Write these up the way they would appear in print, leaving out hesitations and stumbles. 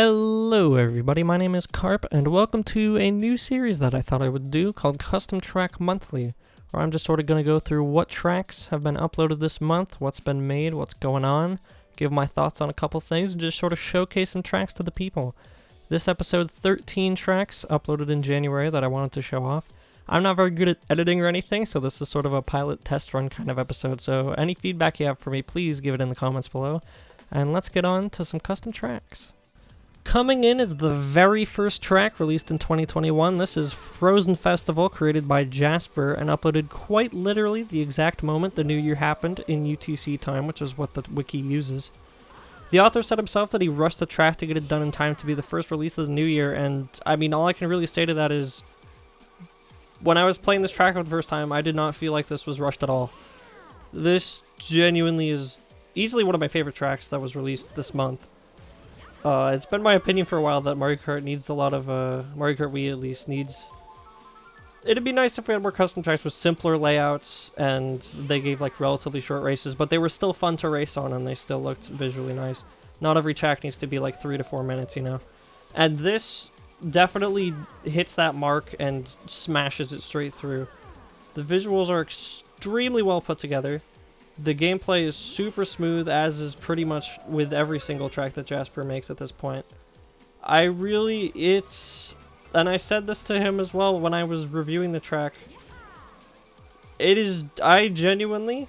Hello everybody, my name is Carp, and welcome to a new series that I thought I would do called Custom Track Monthly, where I'm just sort of going to go through what tracks have been uploaded this month, what's been made, what's going on, give my thoughts on a couple things, and just sort of showcase some tracks to the people. This episode, 13 tracks uploaded in January that I wanted to show off. I'm not very good at editing or anything, so this is sort of a pilot test run kind of episode, so any feedback you have for me, please give it in the comments below, and let's get on to some custom tracks. Coming in is the very first track released in 2021. This is Frozen Festival, created by Jasper and uploaded quite literally the exact moment the new year happened in UTC time, which is what the wiki uses. The author said himself that he rushed the track to get it done in time to be the first release of the new year, and I mean, all I can really say to that is, when I was playing this track for the first time, I did not feel like this was rushed at all. This genuinely is easily one of my favorite tracks that was released this month. It's been my opinion for a while that Mario Kart needs a lot of, Mario Kart Wii at least needs... It'd be nice if we had more custom tracks with simpler layouts and they gave like relatively short races, but they were still fun to race on and they still looked visually nice. Not every track needs to be like 3 to 4 minutes, you know? And this definitely hits that mark and smashes it straight through. The visuals are extremely well put together. The gameplay is super smooth, as is pretty much with every single track that Jasper makes at this point. And I said this to him as well when I was reviewing the track. I genuinely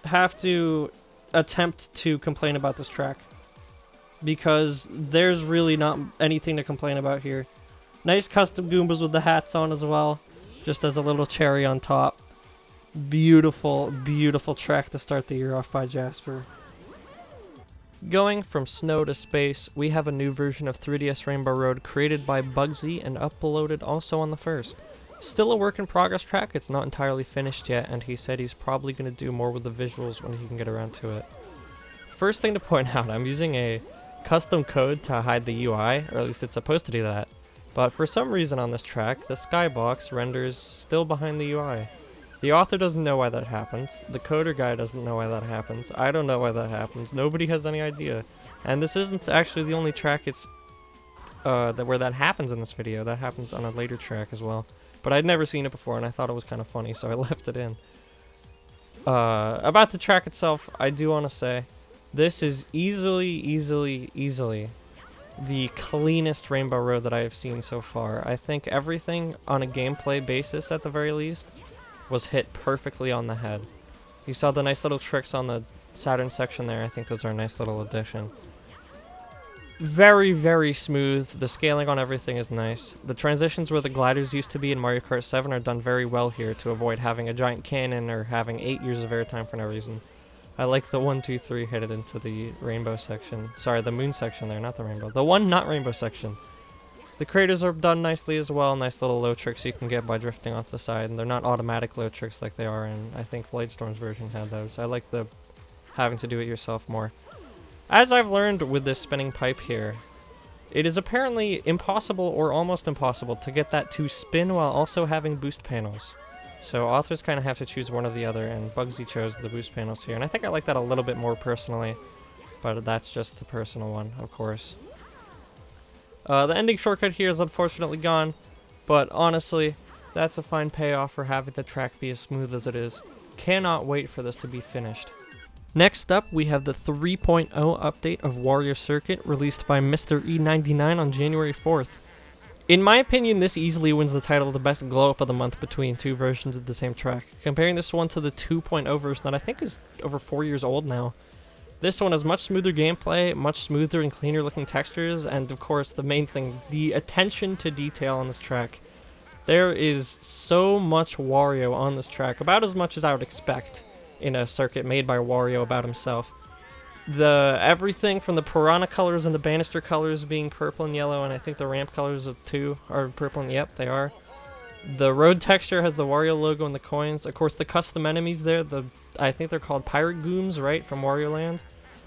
have to attempt to complain about this track, because there's really not anything to complain about here. Nice custom Goombas with the hats on as well, just as a little cherry on top. Beautiful, beautiful track to start the year off by Jasper. Going from snow to space, we have a new version of 3DS Rainbow Road created by Bugsy and uploaded also on the 1st. Still a work in progress track, it's not entirely finished yet, and he said he's probably going to do more with the visuals when he can get around to it. First thing to point out, I'm using a custom code to hide the UI, or at least it's supposed to do that, but for some reason on this track, the skybox renders still behind the UI. The author doesn't know why that happens, the coder guy doesn't know why that happens, I don't know why that happens, nobody has any idea. And this isn't actually the only track where that happens in this video, that happens on a later track as well. But I'd never seen it before and I thought it was kind of funny, so I left it in. About the track itself, I do want to say, this is easily the cleanest Rainbow Road that I have seen so far. I think everything on a gameplay basis, at the very least, was hit perfectly on the head. You saw the nice little tricks on the Saturn section there. I think those are a nice little addition. Very, very smooth. The scaling on everything is nice. The transitions where the gliders used to be in Mario Kart 7 are done very well here to avoid having a giant cannon or having 8 years of airtime for no reason. I like the 1, 2, 3 hit it into the rainbow section. Sorry, the moon section there, not the rainbow. The one not rainbow section. The craters are done nicely as well, nice little low tricks you can get by drifting off the side, and they're not automatic low tricks like they are in, I think Bladestorm's version had those. I like the having to do it yourself more. As I've learned with this spinning pipe here, it is apparently impossible or almost impossible to get that to spin while also having boost panels. So authors kind of have to choose one or the other, and Bugsy chose the boost panels here, and I think I like that a little bit more personally, but that's just a personal one, of course. The ending shortcut here is unfortunately gone, but honestly, that's a fine payoff for having the track be as smooth as it is. Cannot wait for this to be finished. Next up, we have the 3.0 update of Wario Circuit, released by Mr. E99 on January 4th. In my opinion, this easily wins the title of the best glow-up of the month between two versions of the same track. Comparing this one to the 2.0 version that I think is over 4 years old now. This one has much smoother gameplay, much smoother and cleaner looking textures, and of course the main thing, the attention to detail on this track. There is so much Wario on this track, about as much as I would expect in a circuit made by Wario about himself. Everything from the piranha colors and the banister colors being purple and yellow, and I think the ramp colors too are purple and yep, they are. The road texture has the Wario logo and the coins. Of course, the custom enemies there, I think they're called Pirate Gooms, right, from Wario Land.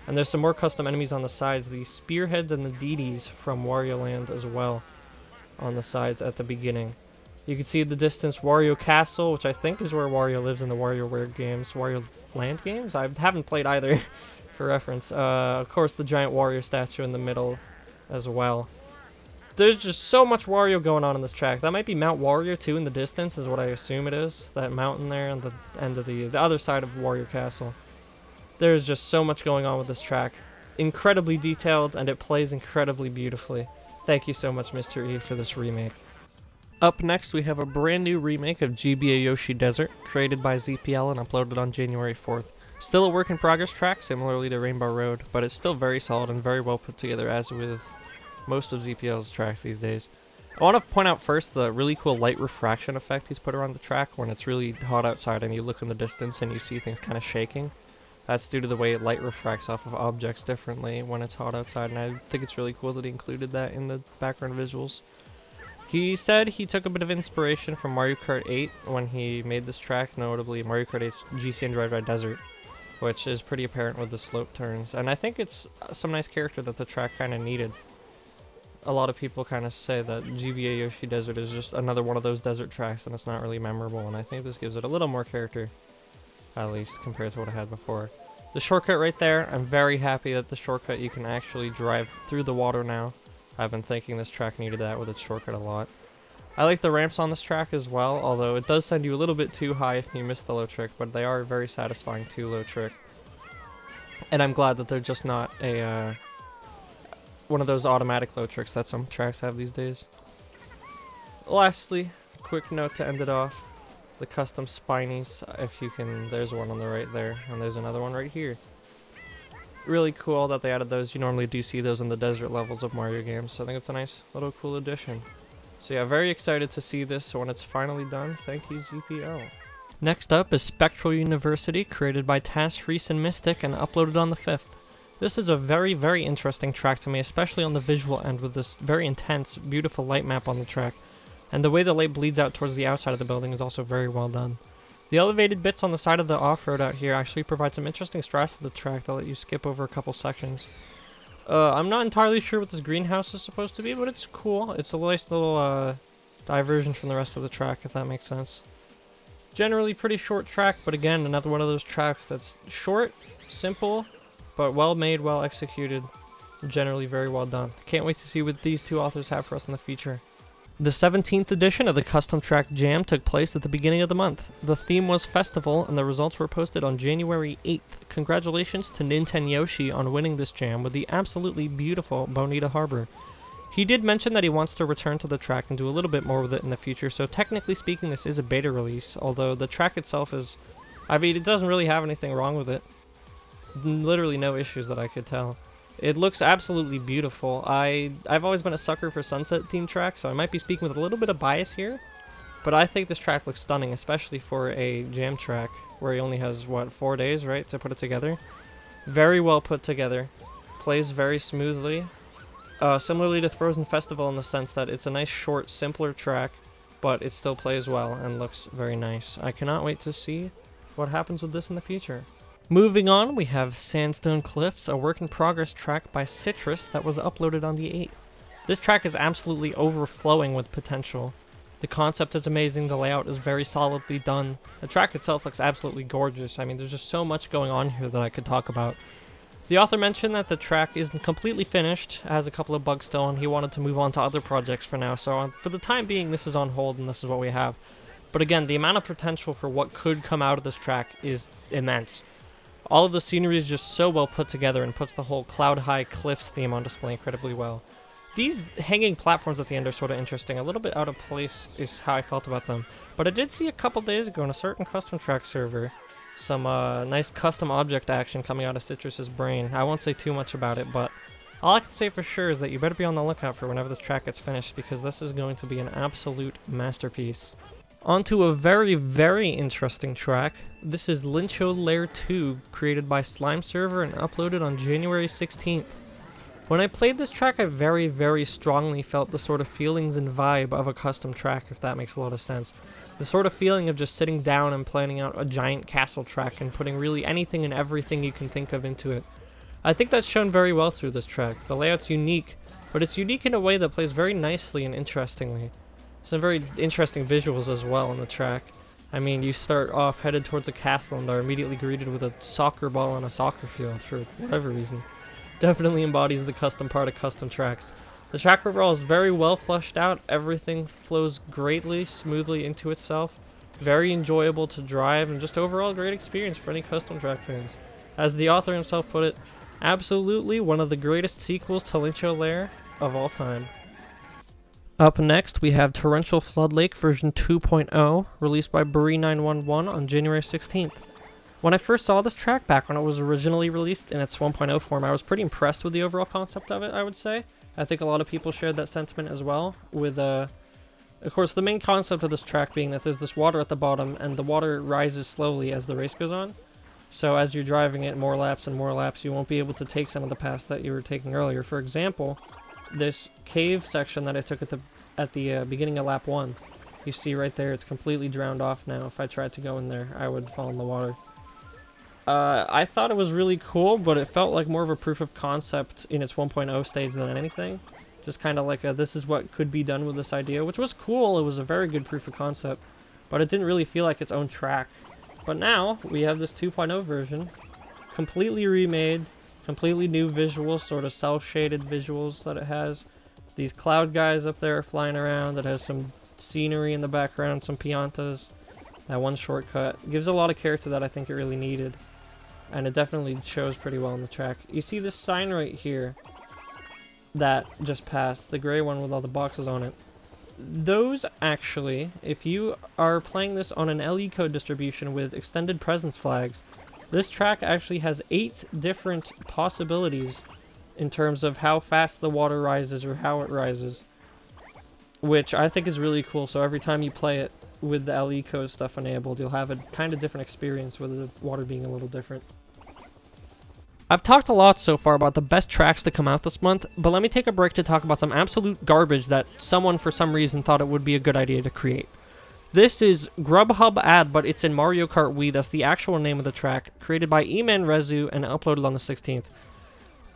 And there's some more custom enemies on the sides, the Spearheads and the Dedes from Wario Land as well, on the sides at the beginning. You can see the distance Wario Castle, which I think is where Wario lives in the WarioWare games. Wario Land games? I haven't played either, for reference. Of course, the giant Wario statue in the middle. as well. There's just so much Wario going on in this track. That might be Mount Wario too in the distance, is what I assume it is. That mountain there on the end of the other side of Wario Castle. There's just so much going on with this track. Incredibly detailed, and it plays incredibly beautifully. Thank you so much, Mr. E, for this remake. Up next, we have a brand new remake of GBA Yoshi Desert, created by ZPL and uploaded on January 4th. Still a work in progress track, similarly to Rainbow Road, but it's still very solid and very well put together, as with most of ZPL's tracks these days. I want to point out first the really cool light refraction effect he's put around the track when it's really hot outside and you look in the distance and you see things kind of shaking. That's due to the way light refracts off of objects differently when it's hot outside, and I think it's really cool that he included that in the background visuals. He said he took a bit of inspiration from Mario Kart 8 when he made this track, notably Mario Kart 8's GCN Drive Desert, which is pretty apparent with the slope turns, and I think it's some nice character that the track kind of needed. A lot of people kind of say that GBA Yoshi Desert is just another one of those desert tracks and it's not really memorable, and I think this gives it a little more character, at least compared to what I had before. The shortcut right there, I'm very happy that the shortcut you can actually drive through the water now. I've been thinking this track needed that with its shortcut a lot. I like the ramps on this track as well, although it does send you a little bit too high if you miss the low trick, but they are very satisfying too low trick. And I'm glad that they're just not a one of those automatic low tricks that some tracks have these days. Lastly, quick note to end it off. The custom spinies, if you can, there's one on the right there, and there's another one right here. Really cool that they added those. You normally do see those in the desert levels of Mario games, so I think it's a nice little cool addition. So yeah, very excited to see this when it's finally done. Thank you, ZPL. Next up is Spectral University, created by Tass, Reese, and Mystic, and uploaded on the 5th. This is a very, very interesting track to me, especially on the visual end with this very intense, beautiful light map on the track. And the way the light bleeds out towards the outside of the building is also very well done. The elevated bits on the side of the off-road out here actually provide some interesting strats to the track that let you skip over a couple sections. I'm not entirely sure what this greenhouse is supposed to be, but it's cool. It's a nice little diversion from the rest of the track, if that makes sense. Generally pretty short track, but again, another one of those tracks that's short, simple, but well made, well executed, generally very well done. Can't wait to see what these two authors have for us in the future. The 17th edition of the Custom Track Jam took place at the beginning of the month. The theme was Festival, and the results were posted on January 8th. Congratulations to Nintendo Yoshi on winning this jam with the absolutely beautiful Bonita Harbor. He did mention that he wants to return to the track and do a little bit more with it in the future, so technically speaking this is a beta release, although the track itself is, I mean, it doesn't really have anything wrong with it. Literally no issues that I could tell. It looks absolutely beautiful. I've always been a sucker for sunset themed tracks, so I might be speaking with a little bit of bias here, but I think this track looks stunning, especially for a jam track where he only has, what, 4 days, right, to put it together? Very well put together. Plays very smoothly. Similarly to Frozen Festival in the sense that it's a nice, short, simpler track, but it still plays well and looks very nice. I cannot wait to see what happens with this in the future. Moving on, we have Sandstone Cliffs, a work-in-progress track by Citrus that was uploaded on the 8th. This track is absolutely overflowing with potential. The concept is amazing, the layout is very solidly done. The track itself looks absolutely gorgeous. I mean, there's just so much going on here that I could talk about. The author mentioned that the track isn't completely finished, has a couple of bugs still, and he wanted to move on to other projects for now, so for the time being this is on hold and this is what we have. But again, the amount of potential for what could come out of this track is immense. All of the scenery is just so well put together and puts the whole cloud-high cliffs theme on display incredibly well. These hanging platforms at the end are sort of interesting. A little bit out of place is how I felt about them. But I did see a couple days ago on a certain custom track server some nice custom object action coming out of Citrus's brain. I won't say too much about it, but all I can say for sure is that you better be on the lookout for whenever this track gets finished, because this is going to be an absolute masterpiece. Onto a very, very interesting track. This is Lincho Lair 2, created by Slime Server and uploaded on January 16th. When I played this track, I very, very strongly felt the sort of feelings and vibe of a custom track, if that makes a lot of sense. The sort of feeling of just sitting down and planning out a giant castle track and putting really anything and everything you can think of into it. I think that's shown very well through this track. The layout's unique, but it's unique in a way that plays very nicely and interestingly. Some very interesting visuals as well in the track. I mean, you start off headed towards a castle and are immediately greeted with a soccer ball on a soccer field for whatever reason. definitely embodies the custom part of custom tracks. The track overall is very well fleshed out, everything flows greatly, smoothly into itself, very enjoyable to drive, and just overall great experience for any custom track fans. As the author himself put it, absolutely one of the greatest sequels to Lyncho Lair of all time. Up next, we have Torrential Flood Lake version 2.0, released by Buri911 on January 16th. When I first saw this track back when it was originally released in its 1.0 form, I was pretty impressed with the overall concept of it, I would say. I think a lot of people shared that sentiment as well, with, of course, the main concept of this track being that there's this water at the bottom, and the water rises slowly as the race goes on. So as you're driving it more laps and more laps, you won't be able to take some of the paths that you were taking earlier. For example, this cave section that I took at the beginning of lap 1, you see right there, it's completely drowned off now. If I tried to go in there, I would fall in the water. I thought it was really cool, but it felt like more of a proof of concept in its 1.0 stage than anything. Just kind of like this is what could be done with this idea, which was cool. It was a very good proof of concept, but it didn't really feel like its own track. But now we have this 2.0 version, completely remade, completely new visuals, sort of cel-shaded visuals that it has. These cloud guys up there flying around. It has some scenery in the background, some piantas. That one shortcut. It gives a lot of character that I think it really needed. And it definitely shows pretty well on the track. You see this sign right here that just passed, the gray one with all the boxes on it. Those actually, if you are playing this on an LE code distribution with extended presence flags, this track actually has 8 different possibilities in terms of how fast the water rises or how it rises, which I think is really cool. So every time you play it with the LE code stuff enabled, you'll have a kind of different experience with the water being a little different. I've talked a lot so far about the best tracks to come out this month, but let me take a break to talk about some absolute garbage that someone for some reason thought it would be a good idea to create. This is Grubhub ad, but it's in Mario Kart Wii. That's the actual name of the track, created by eManRezu and uploaded on the 16th.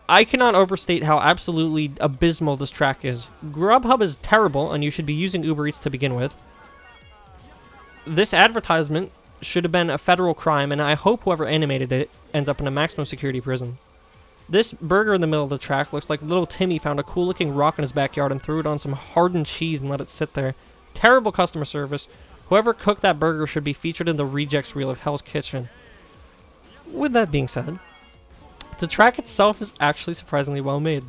I cannot overstate how absolutely abysmal this track is. Grubhub is terrible, and you should be using Uber Eats to begin with. This advertisement should have been a federal crime, and I hope whoever animated it ends up in a maximum security prison. This burger in the middle of the track looks like little Timmy found a cool looking rock in his backyard and threw it on some hardened cheese and let it sit there. Terrible customer service. Whoever cooked that burger should be featured in the rejects reel of Hell's Kitchen. With that being said, the track itself is actually surprisingly well made.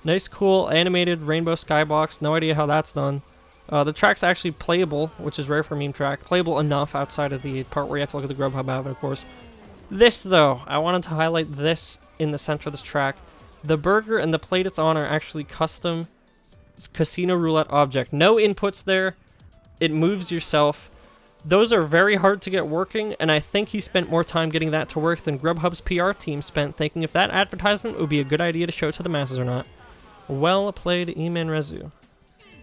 Nice, cool, animated rainbow skybox. No idea how that's done. The track's actually playable, which is rare for a meme track. Playable enough outside of the part where you have to look at the Grubhub app, of course. This, though, I wanted to highlight this in the center of this track. The burger and the plate it's on are actually custom casino roulette object. No inputs there. It moves yourself. Those are very hard to get working, and I think he spent more time getting that to work than Grubhub's PR team spent thinking if that advertisement would be a good idea to show to the masses or not. Well played, eManRezu.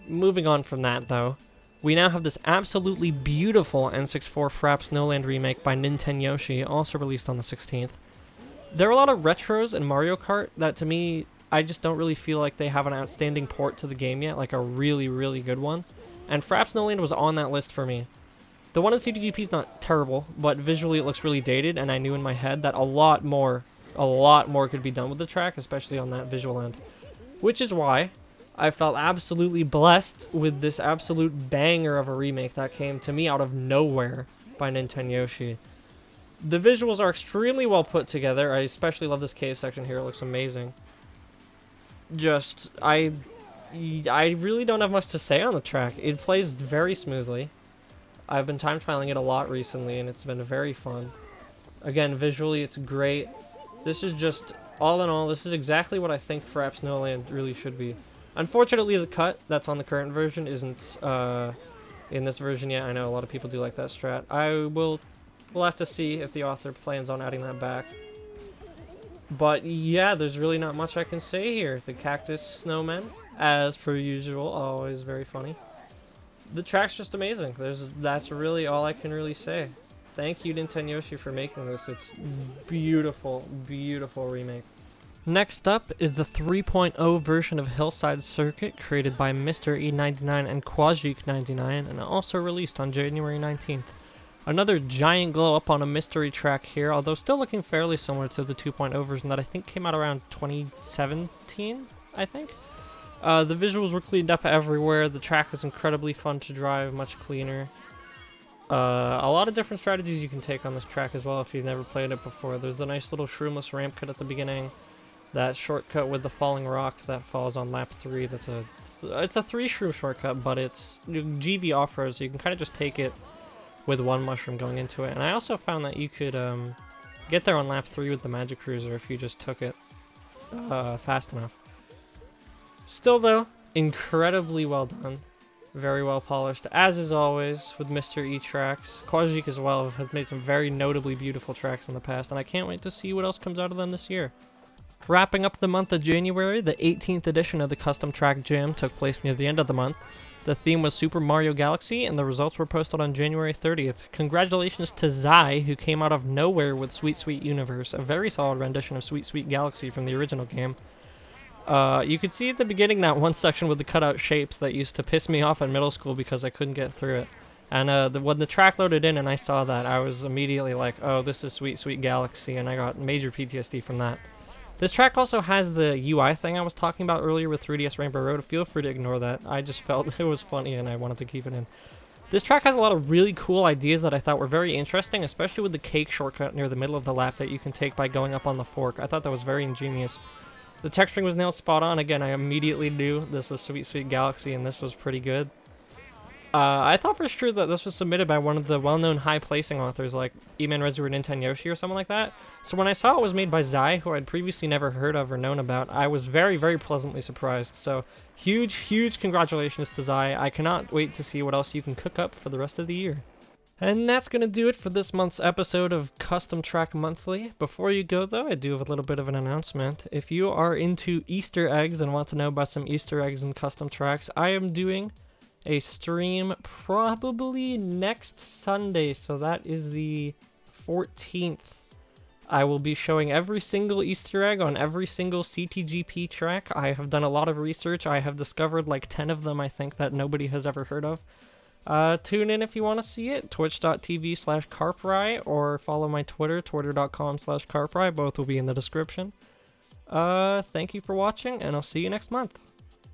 Moving on from that, though, we now have this absolutely beautiful N64 Fraps Snowland remake by Nintendo Yoshi, also released on the 16th. There are a lot of retros in Mario Kart that, to me, I just don't really feel like they have an outstanding port to the game yet, like a really, really good one. And Fraps Snowland was on that list for me. The one in CDGP is not terrible, but visually it looks really dated, and I knew in my head that a lot more could be done with the track, especially on that visual end. Which is why I felt absolutely blessed with this absolute banger of a remake that came to me out of nowhere by Nintendo Yoshi. The visuals are extremely well put together. I especially love this cave section here. It looks amazing. I really don't have much to say on the track. It plays very smoothly. I've been time trialing it a lot recently, and it's been very fun. Again, visually, it's great. This is just, all in all, this is exactly what I think Fraps Snowland really should be. Unfortunately, the cut that's on the current version isn't in this version yet. I know a lot of people do like that strat. We'll have to see if the author plans on adding that back. But yeah, there's really not much I can say here. The cactus snowmen, as per usual, always very funny. The track's just amazing. That's really all I can really say. Thank you, Nintendo Yoshi, for making this. It's beautiful, beautiful remake. Next up is the 3.0 version of Hillside Circuit, created by Mr. E99 and Quajik99, and also released on January 19th. Another giant glow up on a mystery track here, although still looking fairly similar to the 2.0 version that I think came out around 2017, I think. The visuals were cleaned up everywhere. The track is incredibly fun to drive, much cleaner. A lot of different strategies you can take on this track as well if you've never played it before. There's the nice little shroomless ramp cut at the beginning. That shortcut with the falling rock that falls on lap 3. It's a 3 shroom shortcut, but it's GV off-road, so you can kind of just take it with one mushroom going into it. And I also found that you could get there on lap 3 with the Magic Cruiser if you just took it fast enough. Still though, incredibly well done. Very well polished, as is always with Mr. E tracks. Quadzuk as well has made some very notably beautiful tracks in the past, and I can't wait to see what else comes out of them this year. Wrapping up the month of January, the 18th edition of the Custom Track Jam took place near the end of the month. The theme was Super Mario Galaxy, and the results were posted on January 30th. Congratulations to Zai, who came out of nowhere with Sweet Sweet Universe, a very solid rendition of Sweet Sweet Galaxy from the original game. You could see at the beginning that one section with the cutout shapes that used to piss me off in middle school because I couldn't get through it. And when the track loaded in and I saw that, I was immediately like, oh, this is Sweet Sweet Galaxy, and I got major PTSD from that. This track also has the UI thing I was talking about earlier with 3DS Rainbow Road. Feel free to ignore that. I just felt it was funny and I wanted to keep it in. This track has a lot of really cool ideas that I thought were very interesting, especially with the cake shortcut near the middle of the lap that you can take by going up on the fork. I thought that was very ingenious. The texturing was nailed spot on. Again, I immediately knew this was Sweet Sweet Galaxy and this was pretty good. I thought for sure that this was submitted by one of the well-known high-placing authors like Eman Rezu or Nintendo Yoshi or someone like that. So when I saw it was made by Zai, who I'd previously never heard of or known about, I was very, very pleasantly surprised. So huge, huge congratulations to Zai. I cannot wait to see what else you can cook up for the rest of the year. And that's going to do it for this month's episode of Custom Track Monthly. Before you go, though, I do have a little bit of an announcement. If you are into Easter eggs and want to know about some Easter eggs in custom tracks, I am doing a stream probably next Sunday, so that is the 14th. I will be showing every single Easter egg on every single CTGP track. I have done a lot of research. I have discovered like 10 of them, I think, that nobody has ever heard of. Tune in if you want to see it, twitch.tv/carpry, or follow my Twitter, twitter.com/carpry. Both will be in the description. Thank you for watching, and I'll see you next month.